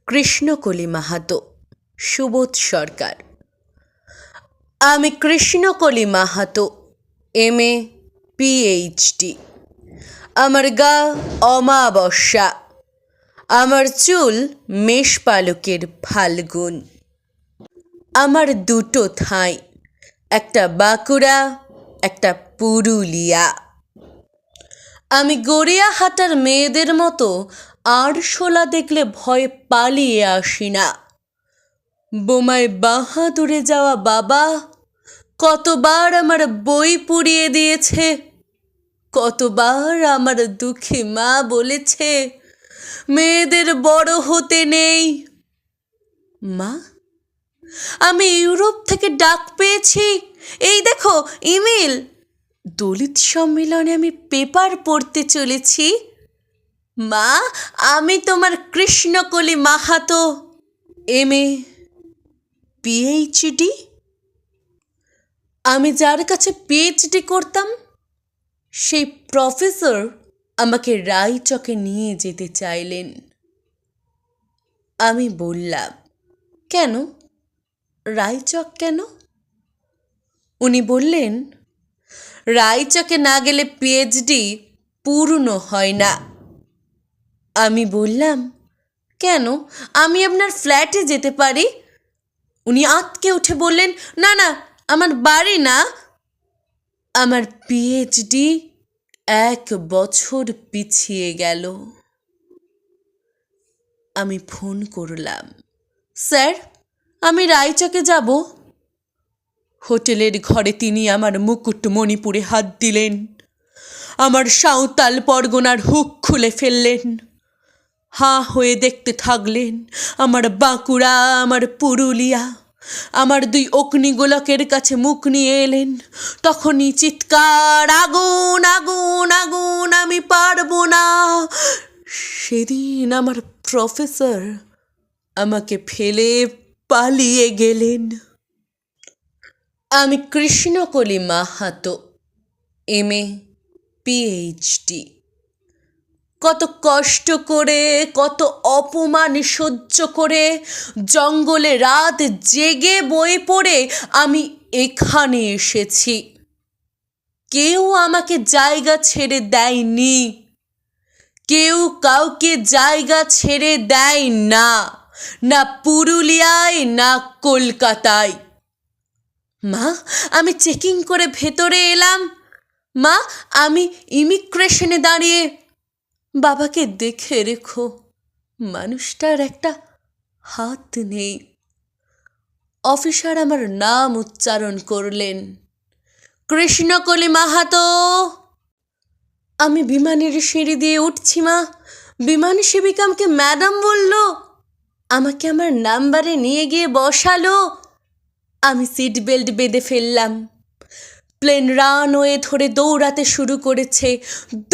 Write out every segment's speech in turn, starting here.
কৃষ্ণকলি মাহাতো, সুবোধ সরকার। আমি Krishnakoli Mahato, MA PhD। আমার গা অমাবস্যা, আমার চুল মেষপালকের ফাল্গুন। আমার দুটো ঠাঁই, একটা বাঁকুড়া, একটা পুরুলিয়া। আমি গড়িয়াহাটার মেয়েদের মতো আরশোলা দেখলে ভয়ে পালিয়ে আসি না। বোমায় বাহাদুরে যাওয়া বাবা কতবার আমার বই পুড়িয়ে দিয়েছে, কতবার আমার দুঃখী মা বলেছে মেয়েদের বড় হতে নেই। মা, আমি ইউরোপ থেকে ডাক পেয়েছি, এই দেখো ইমেল। দলিত সম্মেলনে আমি পেপার পড়তে চলেছি। মা, আমি তোমার কৃষ্ণকলি মাহাতো, MA PhD। আমি যার কাছে PhD করতাম সেই প্রফেসর আমাকে রায়চকে নিয়ে যেতে চাইলেন। আমি বললাম, কেন রায়চক কেন? উনি বললেন, রায়চকে না গেলে PhD পূর্ণ হয় না। আমি বললাম, কেন, আমি আপনার ফ্ল্যাটে যেতে পারি। উনি আঁতকে উঠে বললেন, না না, আমার বাড়ি না। আমার PhD 1 বছর পিছিয়ে গেল। আমি ফোন করলাম, স্যার আমি রায়চকে যাব। হোটেলের ঘরে তিনি আমার মুকুটমণিপুরে হাত দিলেন, আমার সাঁওতাল পরগনার হুক খুলে ফেললেন। হাঁ হয়ে দেখতে থাকলেন আমার বাঁকুড়া, আমার পুরুলিয়া। আমার 2 অগ্নিগোলকের কাছে মুখ নিয়ে এলেন, তখনই চিৎকার, আগুন আগুন আগুন, আমি পারবো না। সেদিন আমার প্রফেসর আমাকে ফেলে পালিয়ে গেলেন। আমি কৃষ্ণকলি মাহাতো, MA PhD। কত কষ্ট করে, কত অপমান সহ্য করে, জঙ্গলে রাত জেগে বই পড়ে আমি এখানে এসেছি। কেউ আমাকে জায়গা ছেড়ে দেয়নি, কেউ কাউকে জায়গা ছেড়ে দেয় না, না পুরুলিয়ায় না কলকাতায়। মা, আমি চেকিং করে ভেতরে এলাম। মা, আমি ইমিগ্রেশনে দাঁড়িয়ে, বাবাকে দেখে রেখো, মানুষটার একটা হাত নেই। অফিসার আমার নাম উচ্চারণ করলেন, কৃষ্ণকলি মাহাতো। আমি বিমানের সিঁড়ি দিয়ে উঠছি মা, বিমান সেবিকা আমাকে ম্যাডাম বলল, আমাকে আমার নাম্বারে নিয়ে গিয়ে বসালো। আমি সিট বেল্ট বেঁধে ফেললাম। প্লেন রানওয়ে ধরে দৌড়াতে শুরু করেছে।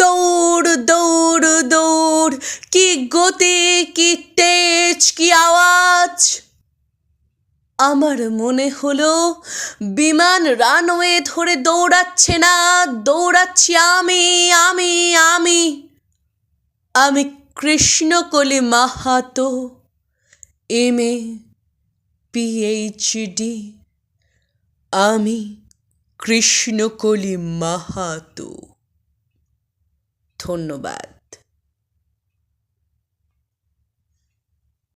দৌড় দৌড় দৌড়, কি গতি, কি তেজ, কি আওয়াজ! আমার মনে হলো বিমান রানওয়ে ধরে দৌড়াচ্ছে না, দৌড়াচ্ছি আমি আমি আমি আমি কৃষ্ণকলি মাহাতো, MA PhD। আমি কৃষ্ণকলি মাহাতো। ধন্যবাদ।